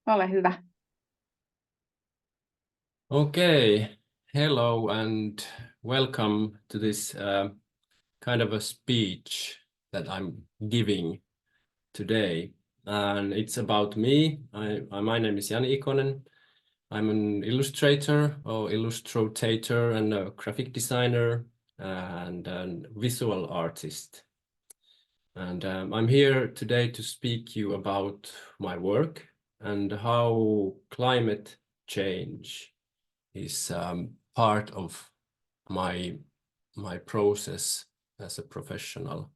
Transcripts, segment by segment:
Ole hyvä. Okay, hello and welcome to this kind of a speech that I'm giving today. And it's about me. My name is Jani Ikonen. I'm an illustrator or illustrator and a graphic designer and a visual artist. And I'm here today to speak you about my work and how climate change is part of my process as a professional,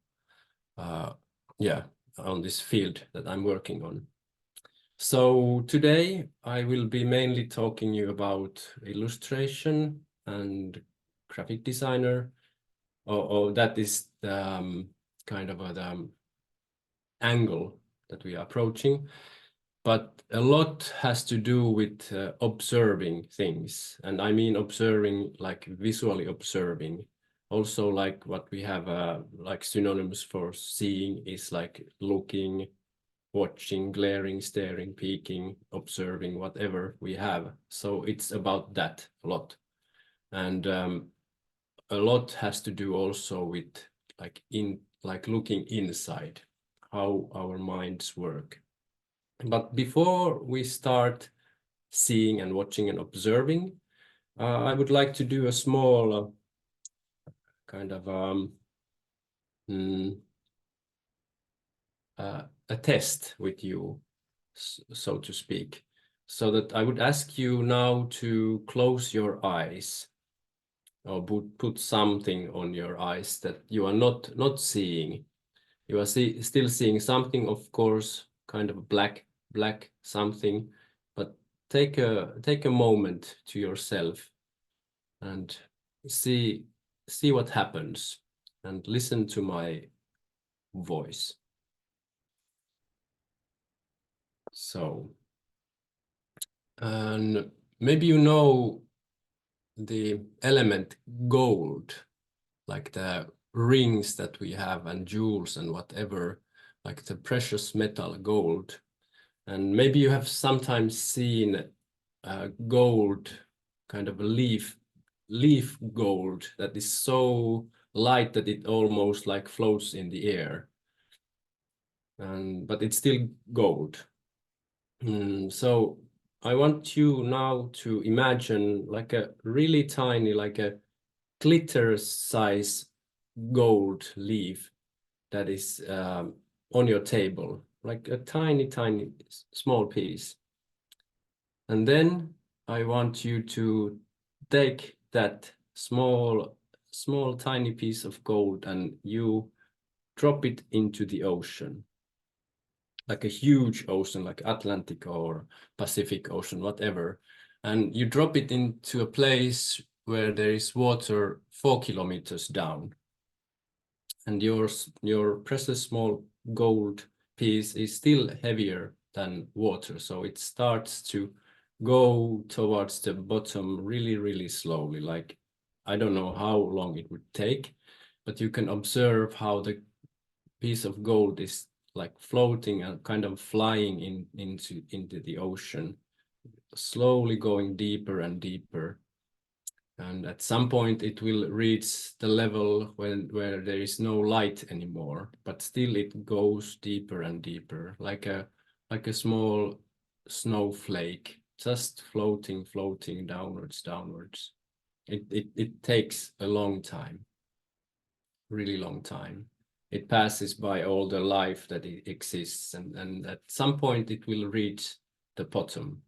on this field that I'm working on. So today I will be mainly talking you about illustration and graphic designer, or that is the kind of the angle that we are approaching. But a lot has to do with observing things, and I mean observing, like visually observing. Also, like what we have like synonyms for seeing is like looking, watching, glaring, staring, peeking, observing, whatever we have. So it's about that a lot. And a lot has to do also with like looking inside, how our minds work. But before we start seeing and watching and observing, I would like to do a small kind of a test with you, so to speak. So that I would ask you now to close your eyes, or put something on your eyes that you are not seeing. You are still seeing something, of course, kind of black something, but take a moment to yourself and see what happens, and listen to my voice. So, and maybe you know the element gold, like the rings that we have and jewels and whatever, like the precious metal gold. And maybe you have sometimes seen gold, kind of a leaf gold that is so light that it almost like floats in the air. But it's still gold. So I want you now to imagine like a really tiny, like a glitter size gold leaf that is on your table, like a tiny small piece. And then I want you to take that small tiny piece of gold and you drop it into the ocean, like a huge ocean, like Atlantic or Pacific Ocean, whatever. And you drop it into a place where there is water 4 kilometers down. And your precious small gold piece is still heavier than water. So it starts to go towards the bottom really slowly. Like, I don't know how long it would take, but you can observe how the piece of gold is like floating and kind of flying into the ocean, slowly going deeper and deeper. And at some point it will reach the level where there is no light anymore, but still it goes deeper and deeper, like a small snowflake, just floating downwards. It takes a long time, really long time. It passes by all the life that it exists, and at some point it will reach the bottom,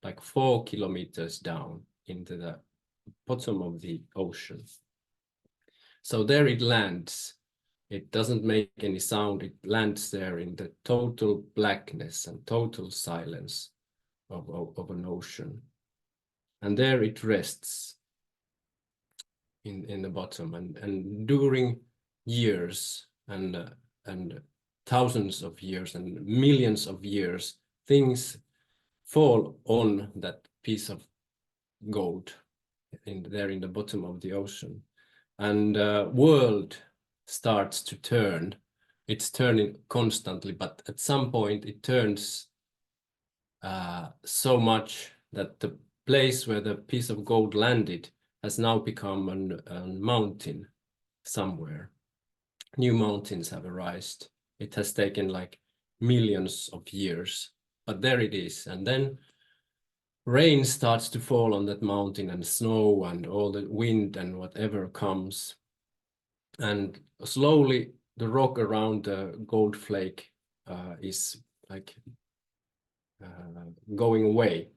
like 4 kilometers down into the bottom of the ocean. So there it lands. It doesn't make any sound. It lands there in the total blackness and total silence of an ocean. And there it rests in the bottom. And during years and thousands of years and millions of years, things fall on that piece of gold there in the bottom of the ocean, and world starts to turn. It's turning constantly, but at some point it turns so much that the place where the piece of gold landed has now become a mountain somewhere. New mountains have arisen. It has taken like millions of years, but there it is. And then rain starts to fall on that mountain, and snow and all the wind and whatever comes. And slowly the rock around the gold flake is like going away.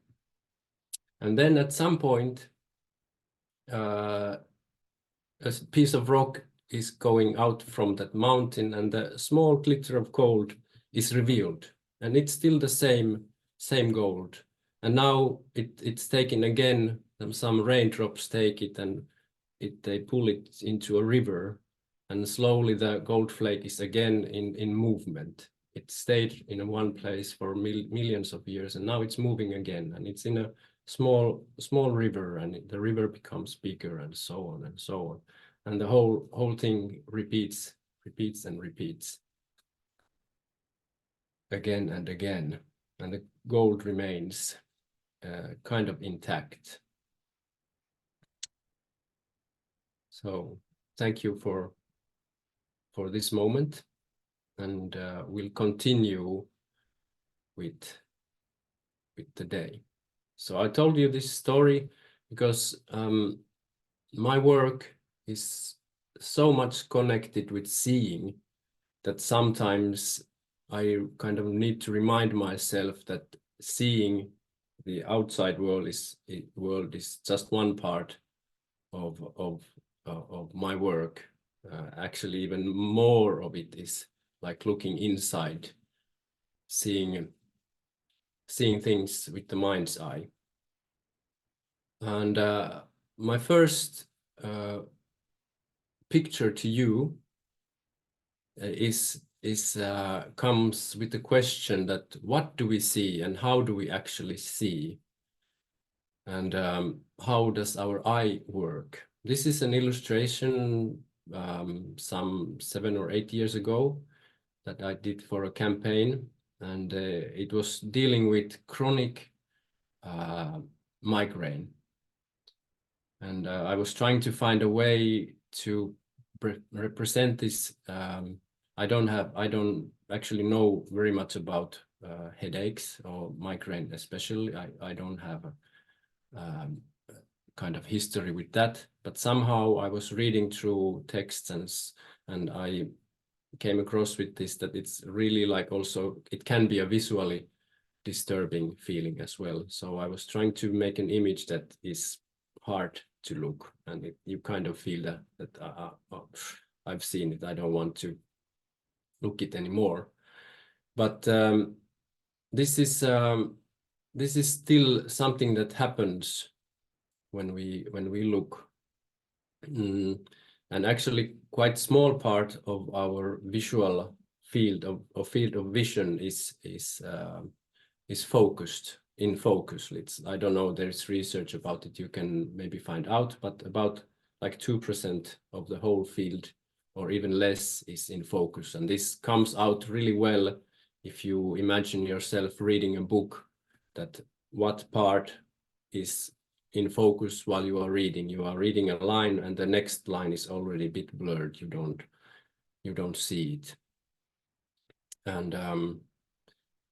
And then at some point, a piece of rock is going out from that mountain, and the small glitter of gold is revealed. And it's still the same gold. And now it's taken again, some raindrops take it, and they pull it into a river. And slowly the gold flake is again in movement. It stayed in one place for millions of years, and now it's moving again, and it's in a small river, and the river becomes bigger, and so on and so on, and the whole thing repeats and repeats again and again, and the gold remains kind of intact. So thank you for this moment, and we'll continue with the day. So I told you this story because my work is so much connected with seeing that sometimes I kind of need to remind myself that seeing the outside world is just one part of my work. Actually, even more of it is like looking inside, seeing things with the mind's eye. And my first picture to you comes with the question that what do we see and how do we actually see, and how does our eye work? This is an illustration some 7 or 8 years ago that I did for a campaign, and it was dealing with chronic migraine. And I was trying to find a way to represent this. I don't actually know very much about headaches or migraine especially. I don't have a kind of history with that, but somehow I was reading through texts and I came across with this, that it's really like also, it can be a visually disturbing feeling as well. So I was trying to make an image that is hard to look, and you kind of feel that oh, I've seen it, I don't want to look it anymore. But this is still something that happens when we look. And actually quite small part of our visual field of vision is focused in focus. I don't know, there's research about it, you can maybe find out, but about like 2% of the whole field or even less is in focus. And this comes out really well if you imagine yourself reading a book, that what part is in focus while you are reading a line, and the next line is already a bit blurred, you don't see it. And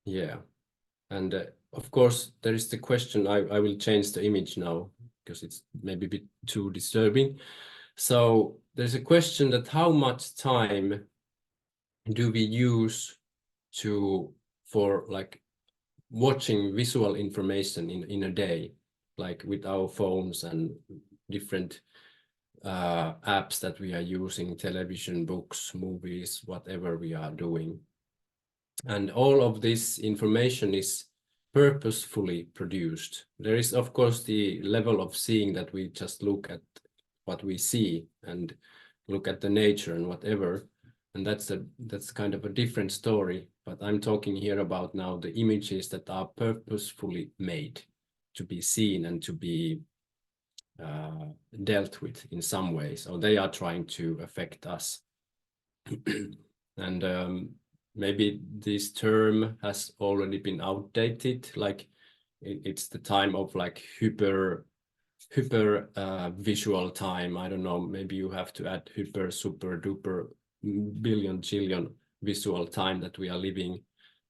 yeah, and of course there is the question, I will change the image now because it's maybe a bit too disturbing. So there's a question that how much time do we use for like watching visual information in a day, like with our phones and different apps that we are using, television, books, movies, whatever we are doing. And all of this information is purposefully produced. There is, of course, the level of seeing that we just look at what we see and look at the nature and whatever. And that's kind of a different story. But I'm talking here about now the images that are purposefully made to be seen and to be dealt with in some way. So they are trying to affect us. And maybe this term has already been outdated, like it's the time of like hyper visual time. I don't know, maybe you have to add hyper super duper billion trillion visual time that we are living,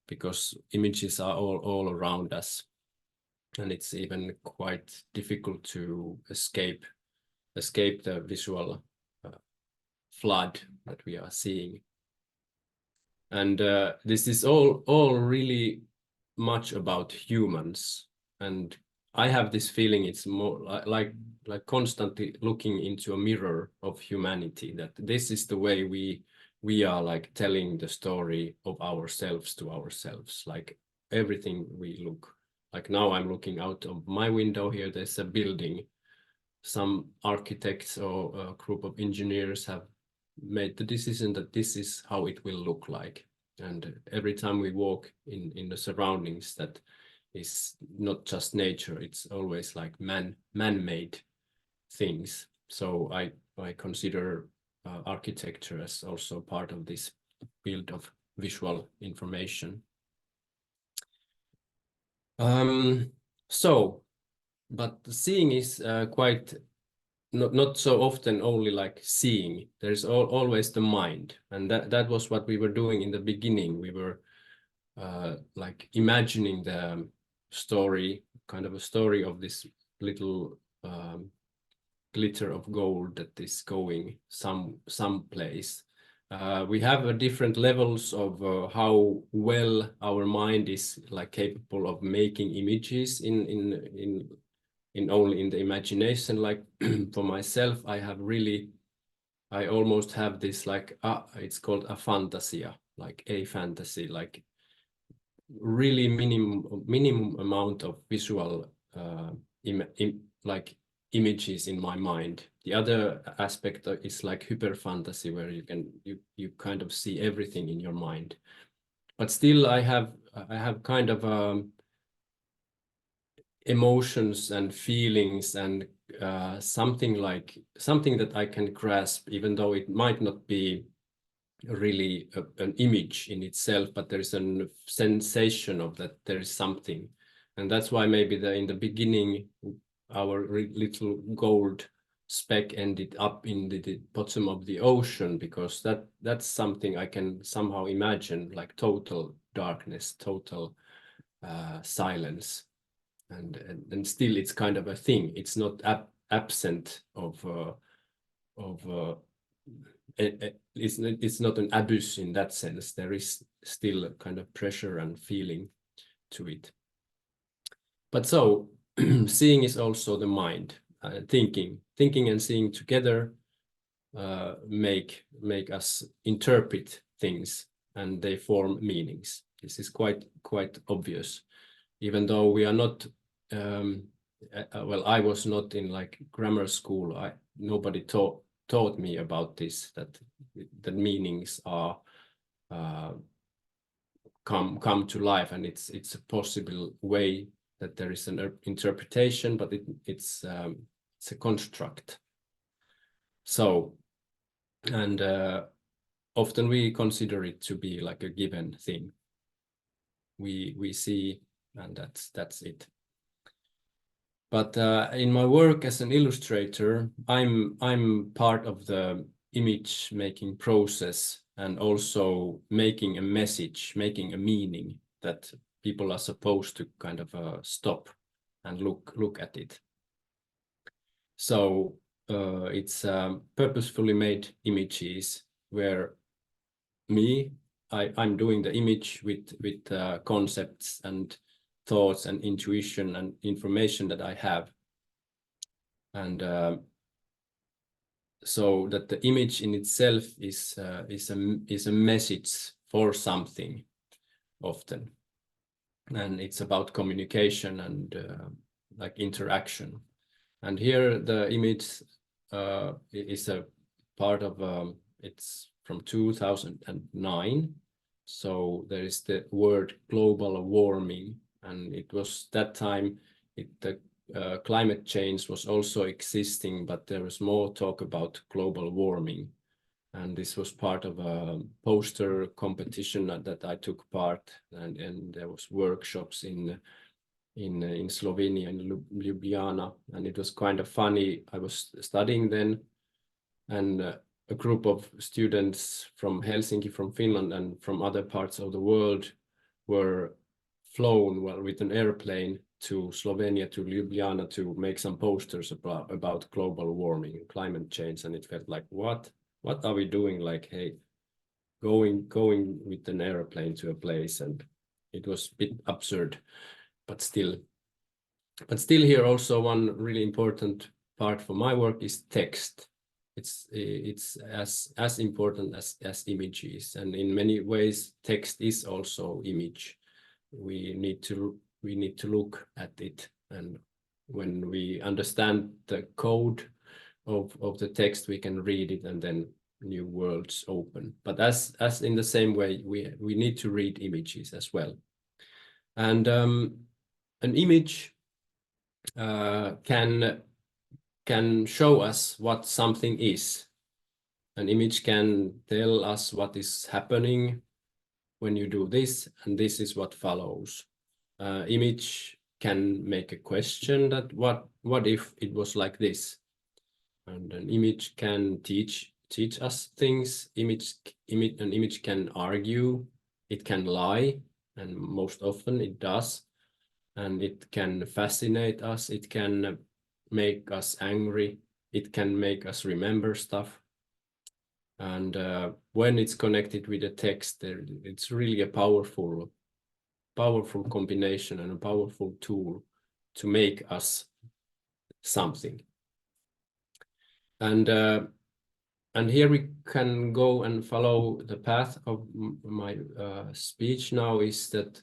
because images are all around us, and it's even quite difficult to escape the visual flood that we are seeing. And this is all really much about humans. And I have this feeling it's more like constantly looking into a mirror of humanity, that this is the way we are like telling the story of ourselves to ourselves. Like everything we look, like now I'm looking out of my window here, there's a building. Some architects or a group of engineers have made the decision that this is how it will look like. And every time we walk in the surroundings, that is not just nature, it's always like man-made things. So I consider architecture as also part of this field of visual information. But seeing is quite not so often only like seeing. There's always the mind, and that was what we were doing in the beginning. We were like imagining the story, kind of a story of this little glitter of gold that is going some place. We have different levels of how well our mind is like capable of making images in only in the imagination. Like for myself, I almost have this like it's called a fantasia, like a fantasy, like really minimum amount of visual like images in my mind. The other aspect is like hyper fantasy, where you kind of see everything in your mind. But still I have kind of emotions and feelings and something that I can grasp, even though it might not be really an image in itself, but there's a sensation of that there is something. And that's why maybe in the beginning our little gold speck ended up in the bottom of the ocean, because that's something I can somehow imagine, like total darkness, total silence. And still it's kind of a thing. It's not absent of it's not an abyss in that sense. There is still a kind of pressure and feeling to it. But so seeing is also the mind. Thinking and seeing together make us interpret things, and they form meanings. This is quite obvious, even though we are not well, I was not in like grammar school. Nobody taught me about this, that the meanings are come to life, and it's a possible way that there is an interpretation, but it's a construct. So, and often we consider it to be like a given thing. We see, and that's it. But in my work as an illustrator, I'm part of the image making process, and also making a message, making a meaning that people are supposed to kind of stop and look at it. So it's purposefully made images where I'm doing the image with concepts and thoughts and intuition and information that I have, and so that the image in itself is a message for something often, and it's about communication and like interaction. And here the image is a part of it's from 2009. So there is the word global warming, and it was that time the climate change was also existing, but there was more talk about global warming. And this was part of a poster competition that I took part, and there was workshops in Slovenia, in Ljubljana, and it was kind of funny. I was studying then, and a group of students from Helsinki, from Finland, and from other parts of the world were flown with an airplane to Slovenia, to Ljubljana, to make some posters about global warming and climate change. And it felt like, what are we doing? Like, hey, going with an airplane to a place, and it was a bit absurd, but still here also one really important part for my work is text. It's as important as images, and in many ways text is also image. We need to look at it, and when we understand the code of the text, we can read it, and then new worlds open. But as in the same way, we need to read images as well. And an image can show us what something is. An image can tell us what is happening when you do this, and this is what follows. Image can make a question that what if it was like this? And an image can teach us things. An image can argue, it can lie, and most often it does. And it can fascinate us, it can make us angry, it can make us remember stuff. And when it's connected with a text, it's really a powerful combination and a powerful tool to make us something. And here we can go and follow the path of my speech now, is that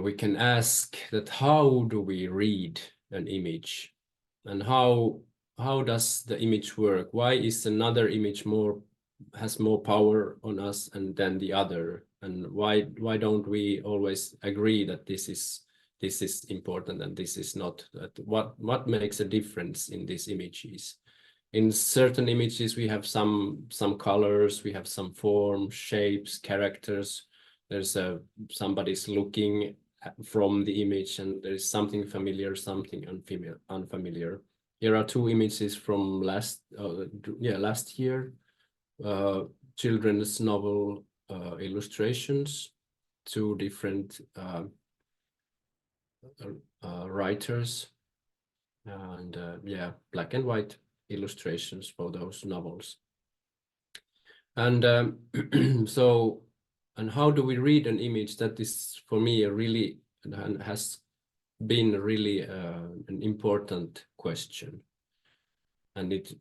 we can ask that how do we read an image, and how does the image work? Why is another image has more power on us than the other? And why don't we always agree that this is important and this is not? That what makes a difference in these images? In certain images we have some colors, we have some form, shapes, characters. There's somebody's looking from the image, and there is something familiar, something unfamiliar. Here are two images from last year, children's novel illustrations, two different writers, and black and white illustrations for those novels. And so, and how do we read an image? That is for me a really, and has been really an important question. And it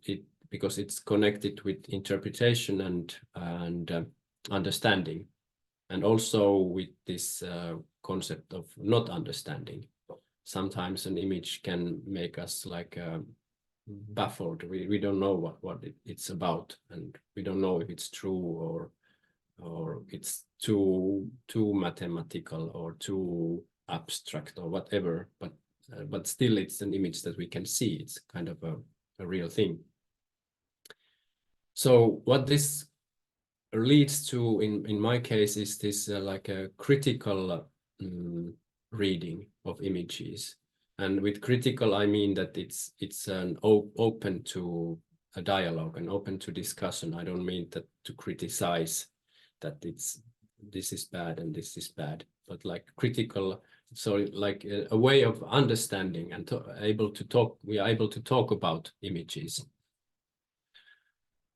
because it's connected with interpretation and understanding, and also with this concept of not understanding. Sometimes an image can make us like baffled. We don't know what it's about, and we don't know if it's true or it's too mathematical or too abstract or whatever, but still it's an image that we can see. It's kind of a real thing. So what this leads to in my case is this like a critical reading of images. And with critical, I mean that it's an open to a dialogue and open to discussion. I don't mean that to criticize that this is bad and this is bad, but like critical, so like a way of understanding and able to talk. We are able to talk about images.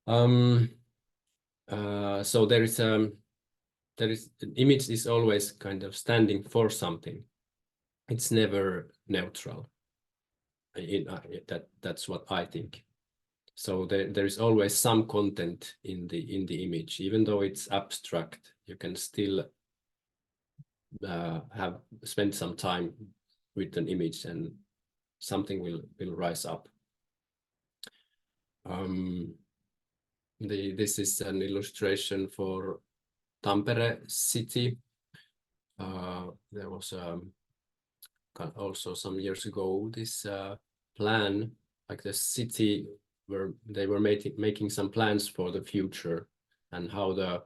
So there is an image is always kind of standing for something. It's never neutral. That's what I think. So there is always some content in the image, even though it's abstract. You can still have spent some time with an image, and something will rise up. This is an illustration for Tampere city. There was also some years ago this plan, like the city were making some plans for the future and how the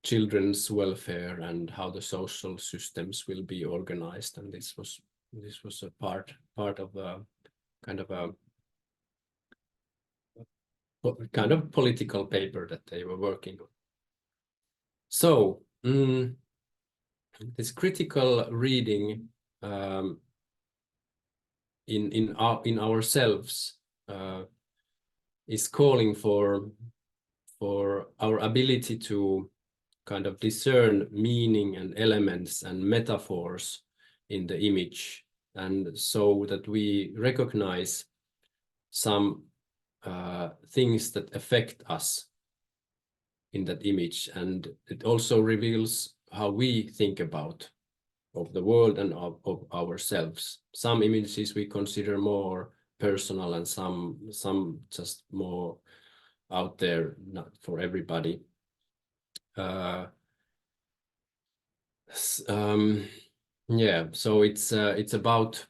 children's welfare and how the social systems will be organized, and this was a part of a kind of political paper that they were working on. So this critical reading in ourselves is calling for our ability to kind of discern meaning and elements and metaphors in the image, and so that we recognize some things that affect us in that image, and it also reveals how we think about of the world and of ourselves. Some images we consider more personal, and some just more out there, not for everybody. Yeah, so it's about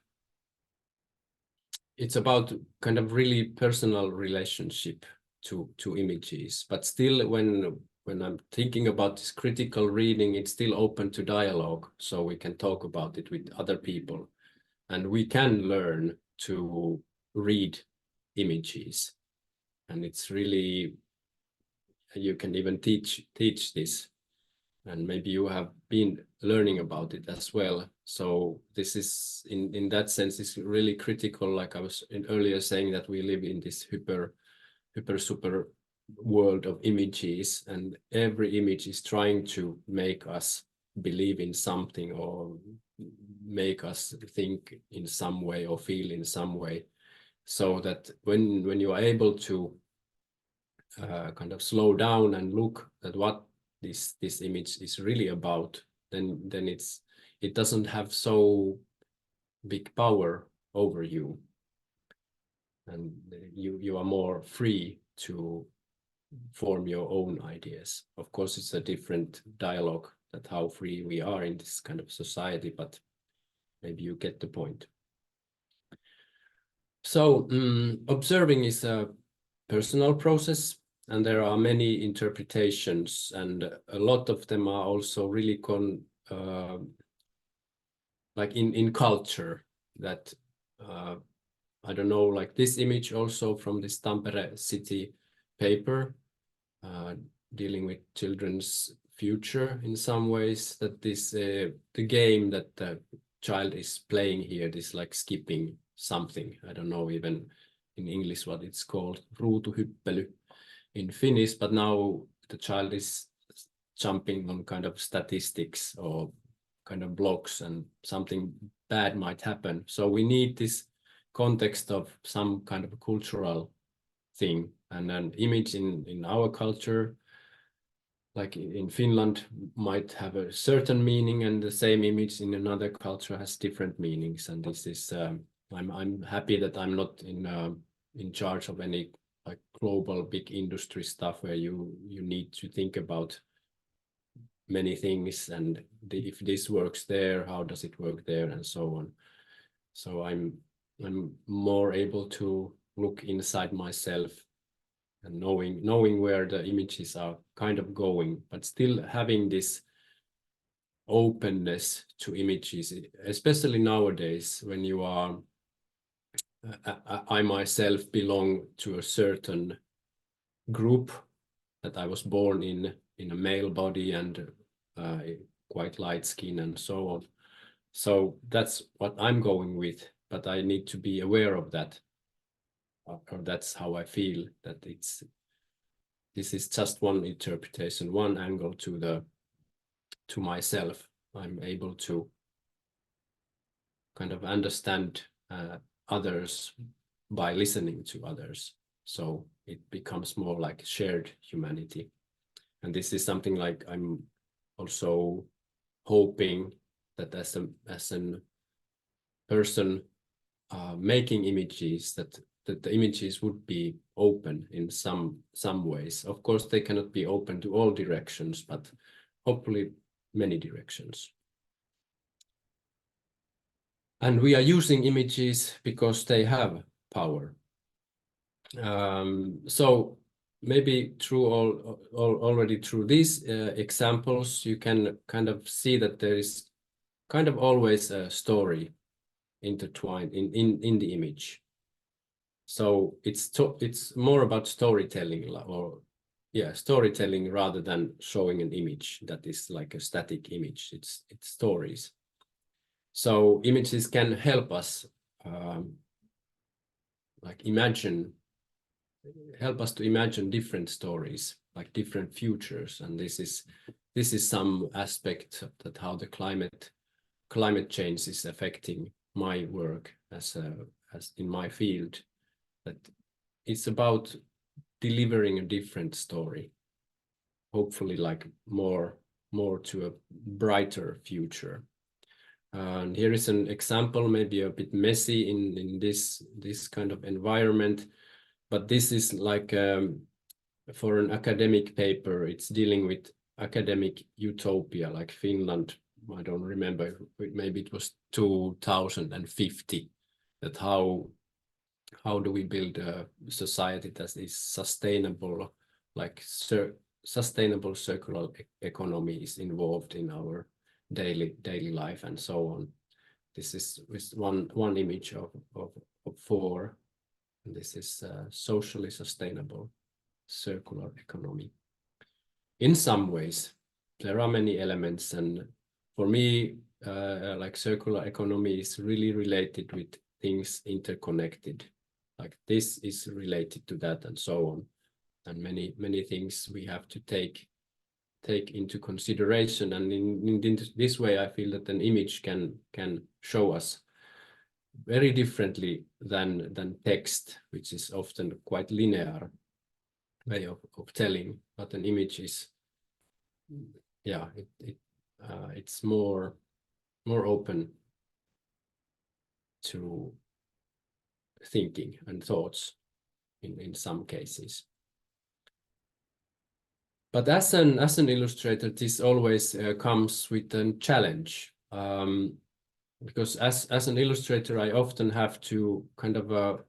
kind of really personal relationship to images, but still when I'm thinking about this critical reading, it's still open to dialogue, so we can talk about it with other people, and we can learn to read images, and it's really, you can even teach this, and maybe you have been learning about it as well. So this is in that sense is really critical, like I was earlier saying, that we live in this hyper super world of images, and every image is trying to make us believe in something or make us think in some way or feel in some way, so that when you are able to kind of slow down and look at what this image is really about, then it doesn't have so big power over you, and you are more free to form your own ideas. Of course, it's a different dialogue that how free we are in this kind of society, but maybe you get the point. So observing is a personal process, and there are many interpretations, and a lot of them are also really like in culture, that I don't know, like this image also from this Tampere city paper, dealing with children's future in some ways, that this the game that the child is playing here, this like skipping something, I don't know even in English what it's called, ruutuhyppely in Finnish, but now the child is jumping on kind of statistics or kind of blocks, and something bad might happen. So we need this context of some kind of a cultural thing, and an image in our culture, like in Finland, might have a certain meaning, and the same image in another culture has different meanings. And this is I'm happy that I'm not in charge of any like global big industry stuff where you need to think about many things, and if this works there, how does it work there, and so on. So I'm more able to look inside myself and knowing where the images are kind of going, but still having this openness to images, especially nowadays when you are I myself belong to a certain group that I was born in a male body and quite light skin and so on. So that's what I'm going with, but I need to be aware of that, or that's how I feel, that this is just one interpretation, one angle to myself. I'm able to kind of understand others by listening to others, so it becomes more like shared humanity. And this is something like I'm also hoping that as a person making images, that the images would be open in some ways. Of course, they cannot be open to all directions, but hopefully many directions. And we are using images because they have power. So maybe already through these examples, you can kind of see that there is kind of always a story intertwined in the image. So it's more about storytelling, or storytelling, rather than showing an image that is like a static image. It's stories. So images can help us like help us to imagine different stories, like different futures. And this is some aspect that how the climate change is affecting my work as in my field. That it's about delivering a different story, hopefully like more to a brighter future. And here is an example, maybe a bit messy in this kind of environment, but this is like for an academic paper. It's dealing with academic utopia, like Finland. I don't remember, maybe it was 2050, that how do we build a society that is sustainable, like sustainable circular economy is involved in our daily life and so on. This is one image of four. And this is socially sustainable circular economy. In some ways, there are many elements, and for me, like circular economy is really related with things interconnected. Like this is related to that, and so on, and many things we have to take into consideration. And in this way, I feel that an image can show us very differently than text, which is often quite linear way of telling. But an image is, it's more open to thinking and thoughts in some cases. But as an illustrator, this always comes with a challenge, because as an illustrator, I often have to kind of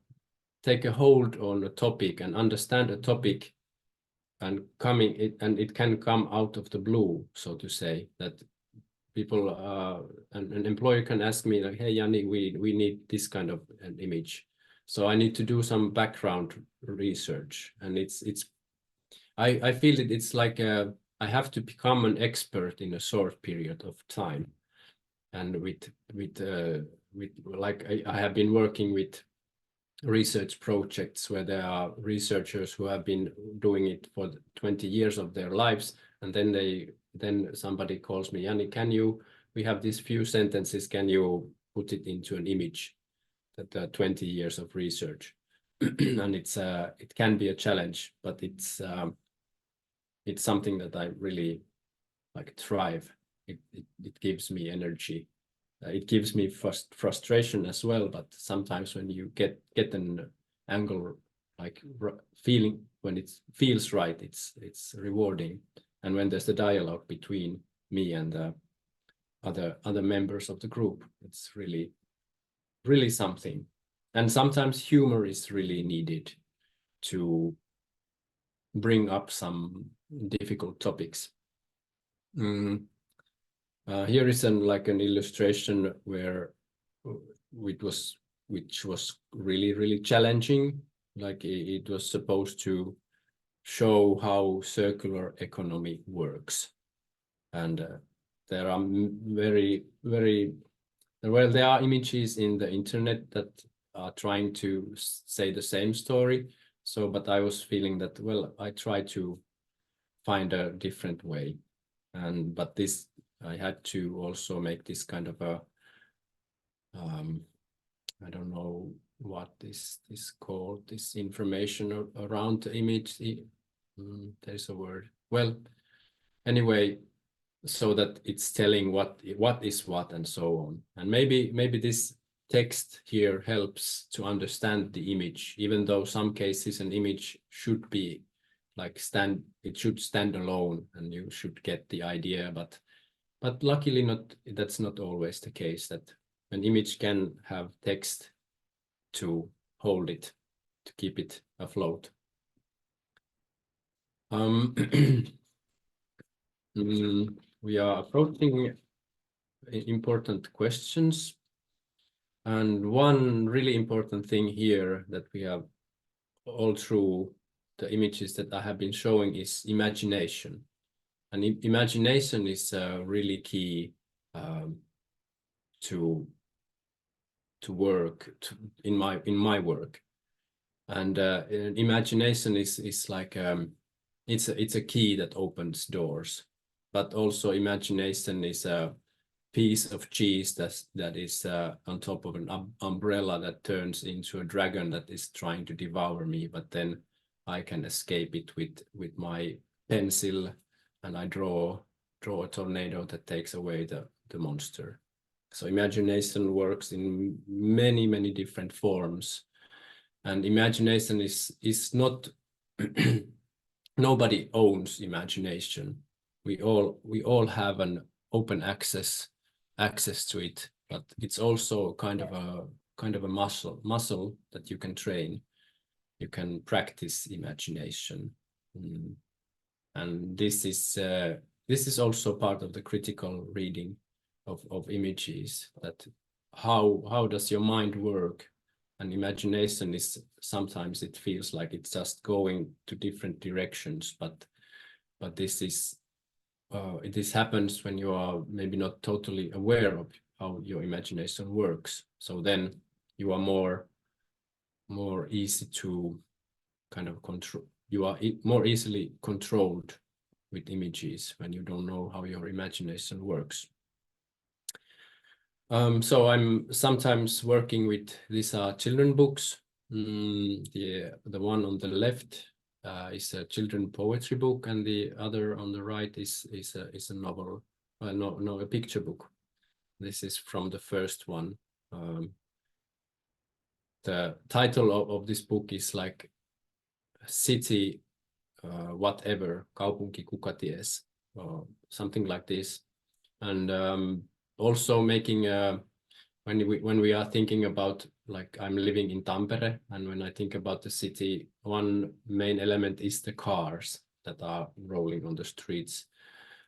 take a hold on a topic and understand a topic, and it can come out of the blue, so to say, that people an employer can ask me like, hey Jani, we need this kind of an image, so I need to do some background research, and I feel that it's like I have to become an expert in a short period of time. And with like I have been working with research projects where there are researchers who have been doing it for 20 years of their lives, and then somebody calls me, Jani, we have these few sentences, can you put it into an image, that 20 years of research. And it can be a challenge, but it's something that I really like thrive. It gives me energy. It gives me frustration as well, but sometimes when you get an angle, like feeling, when it feels right, it's rewarding. And when there's a dialogue between me and other members of the group, it's really something. And sometimes humor is really needed to bring up some difficult topics. Here is like an illustration where which was really challenging. Like it was supposed to show how circular economy works, and there are there are images in the internet that are trying to say the same story. So, but I was feeling that, well, I try to find a different way, but this I had to also make this kind of a I don't know what this called, this information around the image. There's a word. Well, anyway, so that it's telling what is what and so on. And maybe this text here helps to understand the image, even though some cases an image should be like it should stand alone and you should get the idea, but luckily that's not always the case, that an image can have text to hold it, to keep it afloat. We are approaching important questions, and one really important thing here that we have all through the images that I have been showing is imagination. And imagination is really key to work in my work. And imagination is like it's a key that opens doors, but also imagination is a piece of cheese that is on top of an umbrella that turns into a dragon that is trying to devour me, but then I can escape it with my pencil, and I draw a tornado that takes away the monster. So imagination works in many different forms, and imagination is not nobody owns imagination. We all have an open access to it, but it's also kind of a muscle that you can train. You can practice imagination. And this is also part of the critical reading of images, that how does your mind work. And imagination is sometimes it feels like it's just going to different directions, but this happens when you are maybe not totally aware of how your imagination works. So then you are more easy to kind of control. You are more easily controlled with images when you don't know how your imagination works. So I'm sometimes working with these children books. The one on the left is a children poetry book, and the other on the right is a novel. No, a picture book. This is from the first one. The title of this book is like City whatever, kaupunki kuka ties, or something like this. And also making when we are thinking about, like, I'm living in Tampere, and when I think about the city, one main element is the cars that are rolling on the streets.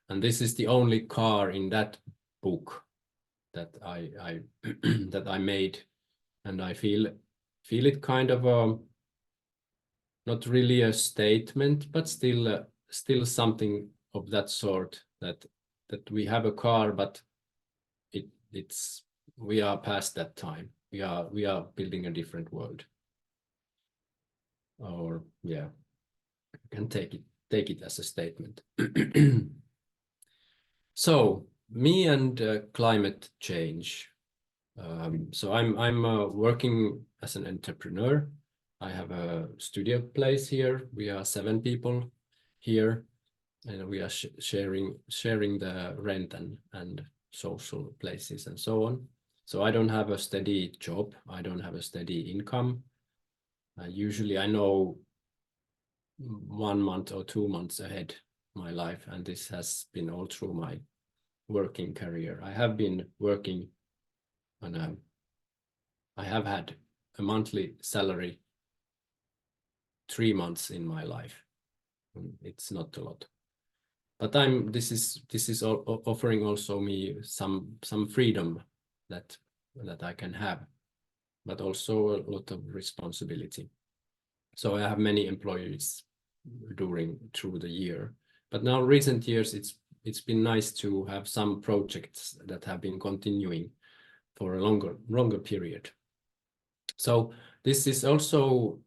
And this is the only car in that book that I that I made, and I feel it kind of not really a statement, but still something of that sort, that we have a car, but it's we are past that time. We are building a different world. Or yeah, you can take it as a statement. So me and climate change. So I'm working as an entrepreneur. I have a studio place here. We are 7 people here, and we are sharing the rent and social places and so on. So I don't have a steady job. I don't have a steady income. Usually I know 1 month or 2 months ahead my life, and this has been all through my working career. I have been working on I have had a monthly salary 3 months in my life. It's not a lot, but this is offering also me some freedom that I can have, but also a lot of responsibility. So I have many employees through the year, but now recent years it's been nice to have some projects that have been continuing for a longer period. So this is also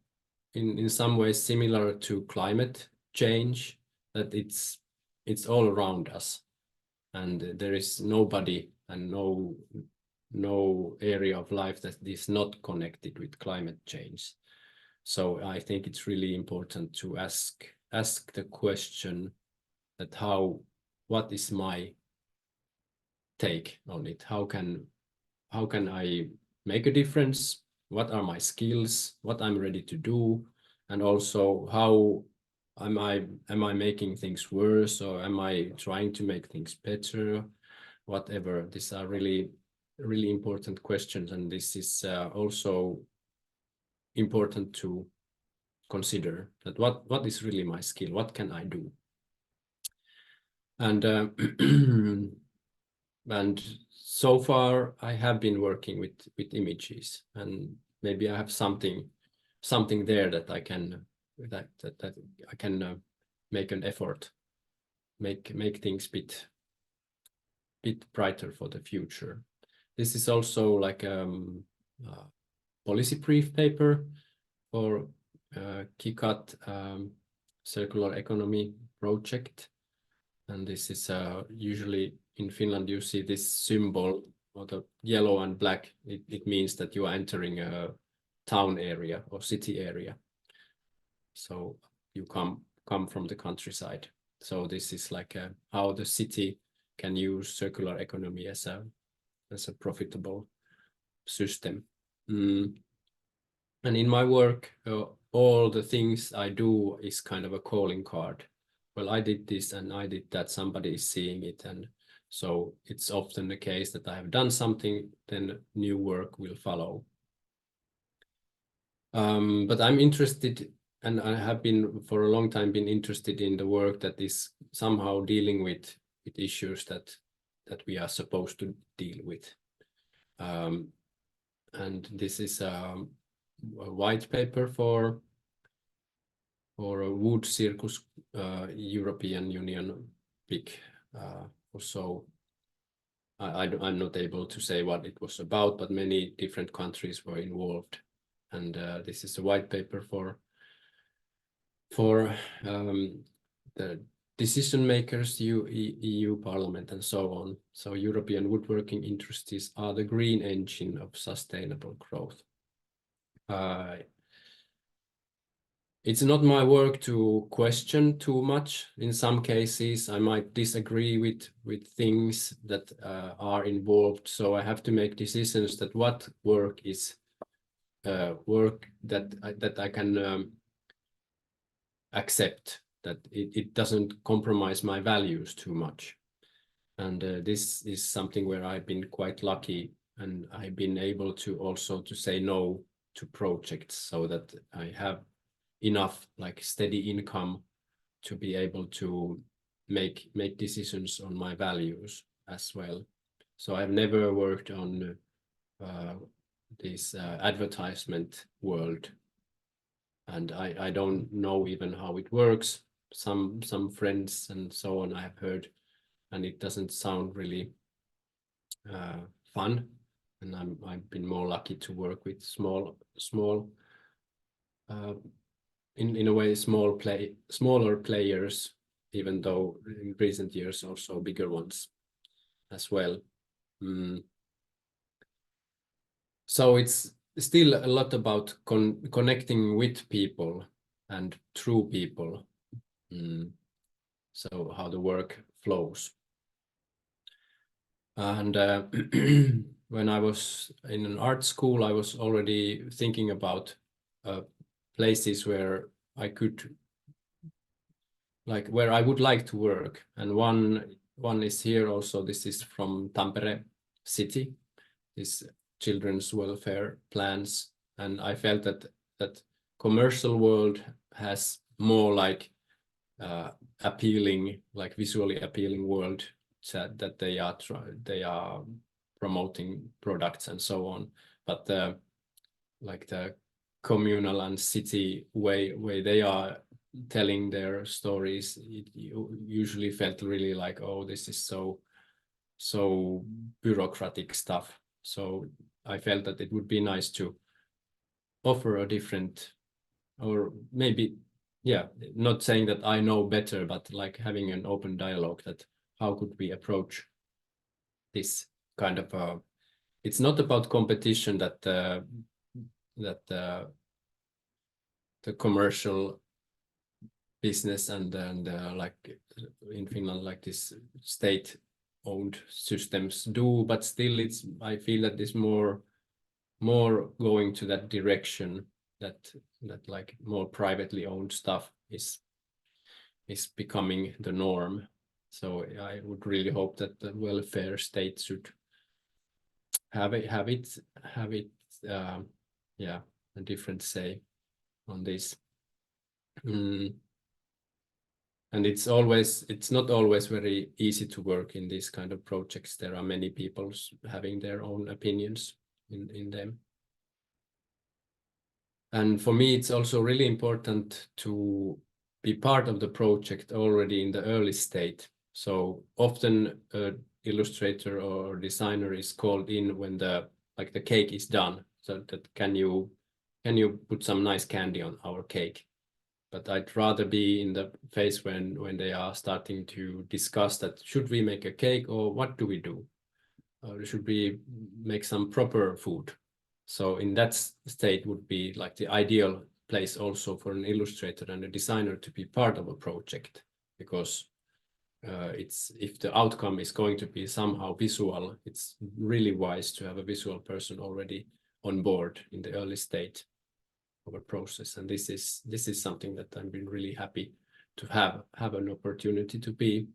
in some ways similar to climate change, that it's all around us, and there is nobody and no area of life that is not connected with climate change. So I think it's really important to ask the question that what is my take on it? How can I make a difference? What are my skills? What I'm ready to do? And also, how am I making things worse, or am I trying to make things better? Whatever. These are really important questions, and this is also important to consider that what is really my skill, what can I do. And and so far I have been working with images, and maybe I have something there that I can that I can make an effort, make things bit brighter for the future. This is also like a policy brief paper for KiCad circular economy project. And this is usually in Finland, you see this symbol, or the yellow and black. It means that you are entering a town area or city area. So you come from the countryside. So this is like how the city can use circular economy as a profitable system. And in my work, all the things I do is kind of a calling card. Well, I did this and I did that, somebody is seeing it. And so it's often the case that I have done something, then new work will follow. But I'm interested, and I have been for a long time been interested in the work that is somehow dealing with issues that we are supposed to deal with. And this is a white paper for a wood circus, European Union big, also I'm not able to say what it was about, but many different countries were involved. And this is a white paper for the decision makers, EU Parliament, and so on. So European woodworking industries are the green engine of sustainable growth. It's not my work to question too much. In some cases, I might disagree with things that are involved. So I have to make decisions that what work is work that I can accept, that it doesn't compromise my values too much. And this is something where I've been quite lucky, and I've been able to also to say no to projects so that I have enough like steady income to be able to make decisions on my values as well. So I've never worked on this advertisement world, and I don't know even how it works. Some friends and so on I have heard, and it doesn't sound really fun. And I've been more lucky to work with small in a way smaller players, even though in recent years also bigger ones as well. So it's still a lot about connecting with people and through people. So how the work flows. And when I was in an art school, I was already thinking about places where I could, like where I would like to work. And one is here also. This is from Tampere city, this children's welfare plans. And I felt that commercial world has more like appealing, like visually appealing world that they are promoting products and so on. But like the communal and city way they are telling their stories, it usually felt really like, oh, this is so bureaucratic stuff. So I felt that it would be nice to offer a different, or maybe, yeah, not saying that I know better, but like having an open dialogue that how could we approach this kind of it's not about competition that the commercial business and like in Finland, like this state-owned systems do, but still I feel that it's more going to that direction, that like more privately owned stuff is becoming the norm. So I would really hope that the welfare state should have it yeah, a different say on this. And it's not always very easy to work in these kind of projects. There are many people having their own opinions in them. And for me, it's also really important to be part of the project already in the early state. So often illustrator or designer is called in when the cake is done. So that can you put some nice candy on our cake? But I'd rather be in the phase when they are starting to discuss that should we make a cake or what do we do? Or should we make some proper food? So in that state would be like the ideal place also for an illustrator and a designer to be part of a project, because if the outcome is going to be somehow visual, it's really wise to have a visual person already on board in the early state of a process. And this is something that I've been really happy to have an opportunity to be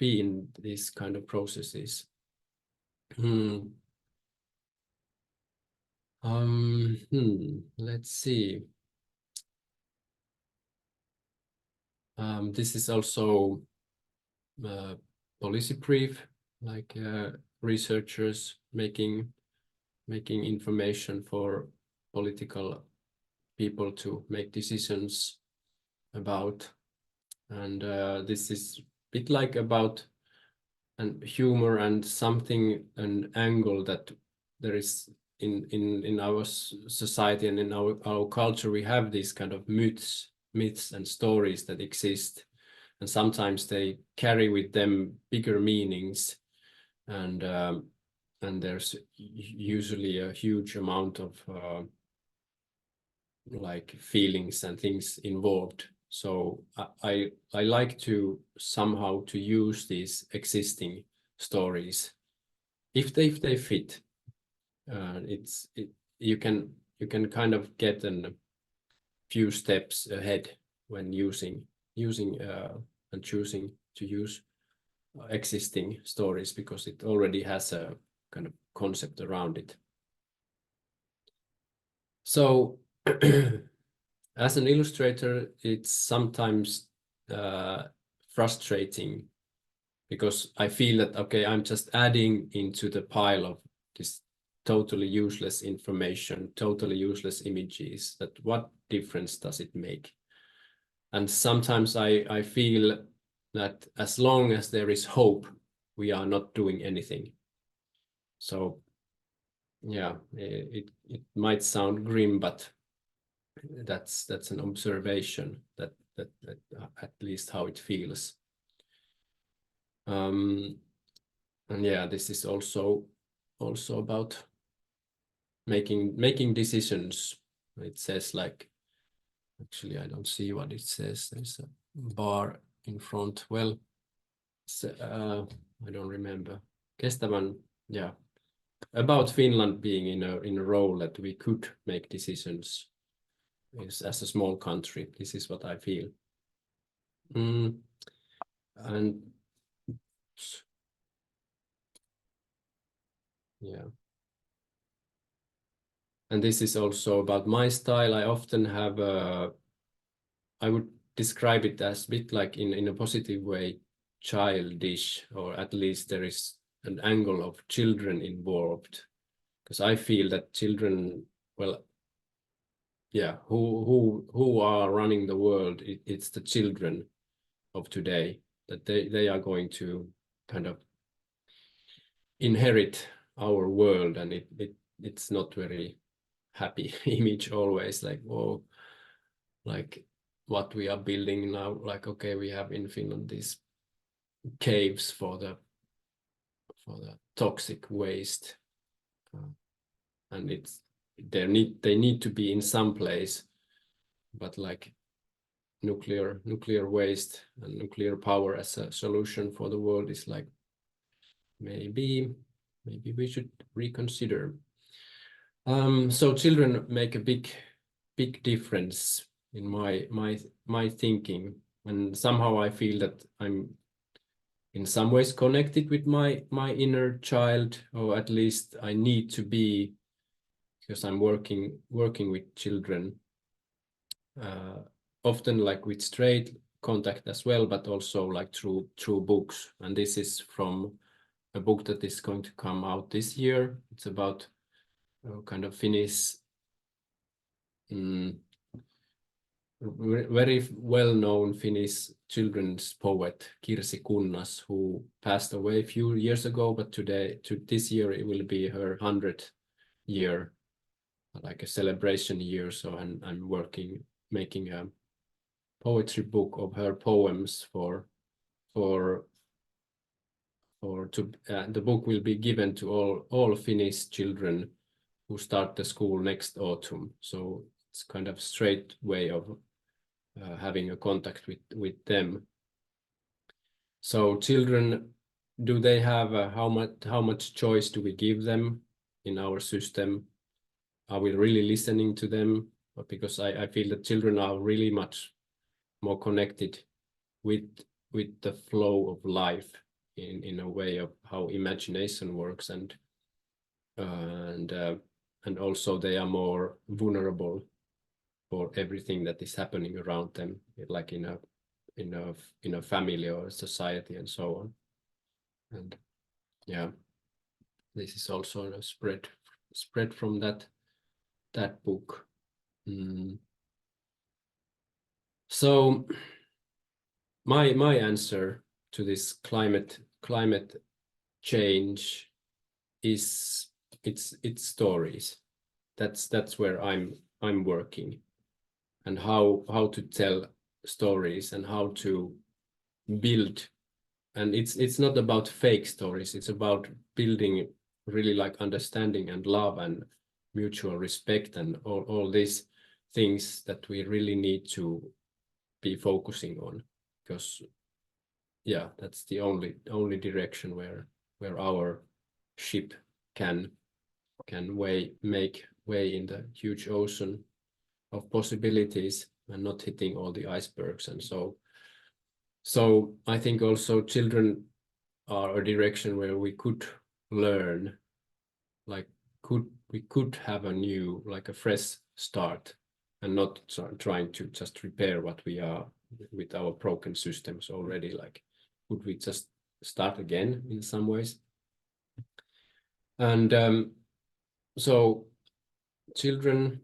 in these kind of processes. Let's see. This is also policy brief, like researchers making information for political people to make decisions about. And this is a bit like about an humor and something, an angle that there is in our society and in our culture. We have these kind of myths and stories that exist, and sometimes they carry with them bigger meanings, and there's usually a huge amount of like feelings and things involved. So I like to somehow to use these existing stories if they fit. You can kind of get a few steps ahead when using and choosing to use existing stories, because it already has a kind of concept around it. So as an illustrator, it's sometimes frustrating, because I feel that, okay, I'm just adding into the pile of this totally useless information, totally useless images, that what difference does it make? And sometimes I feel that as long as there is hope, we are not doing anything. So yeah, it might sound grim, but that's an observation that at least how it feels. And yeah, this is also about making decisions. It says, like, actually I don't see what it says. There's a bar in front. Well, I don't remember. Kestävän, yeah, about Finland being in a role that we could make decisions as a small country. This is what I feel. And yeah. And this is also about my style. I often have I would describe it as a bit like in a positive way, childish, or at least there is an angle of children involved, because I feel that children, well, yeah, who are running the world, it's the children of today, that they are going to kind of inherit our world, and it's not very happy image always, like, oh, like what we are building now, like, okay, we have in Finland these caves for the toxic waste, and they need to be in some place, but like nuclear waste and nuclear power as a solution for the world is like, maybe we should reconsider. So children make a big difference in my thinking, and somehow I feel that I'm in some ways connected with my inner child, or at least I need to be, because I'm working with children. often like with straight contact as well, but also like through books. And this is from a book that is going to come out this year. It's about kind of Finnish, very well-known Finnish children's poet Kirsi Kunnas, who passed away a few years ago, but this year it will be her 100th year, like a celebration year. So I'm making a poetry book of her poems the book will be given to all Finnish children who start the school next autumn. So it's kind of straight way of having a contact with them. So children, do they have how much choice do we give them in our system? Are we really listening to them? Because I feel that children are really much more connected with the flow of life in a way of how imagination works, and also they are more vulnerable for everything that is happening around them, like in a family or a society and so on. And yeah, this is also a spread from that book. So my answer to this climate change is it's stories. That's where I'm working, and how to tell stories and how to build. And it's not about fake stories, it's about building really like understanding and love and mutual respect and all these things that we really need to be focusing on, because yeah, that's the only direction where our ship can make way in the huge ocean of possibilities and not hitting all the icebergs. And so I think also children are a direction where we could learn, like we could have a new, like a fresh start, and not trying to just repair what we are with our broken systems already. Like, could we just start again in some ways? And so children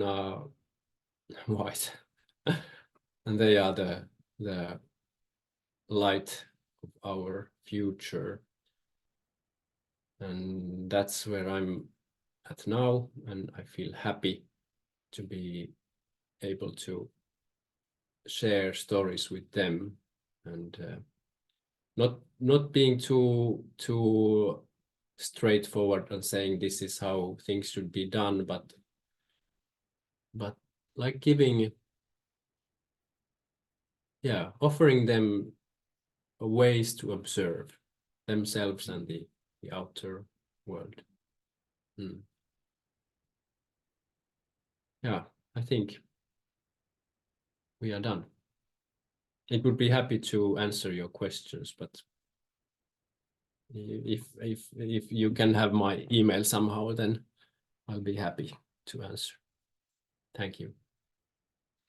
are wise, and they are the light of our future. And that's where I'm at now, and I feel happy to be able to share stories with them, and not being too straightforward and saying this is how things should be done, but like offering them ways to observe themselves and the outer world. Yeah, I think we are done. It would be happy to answer your questions, but if you can have my email somehow, then I'll be happy to answer. Thank you.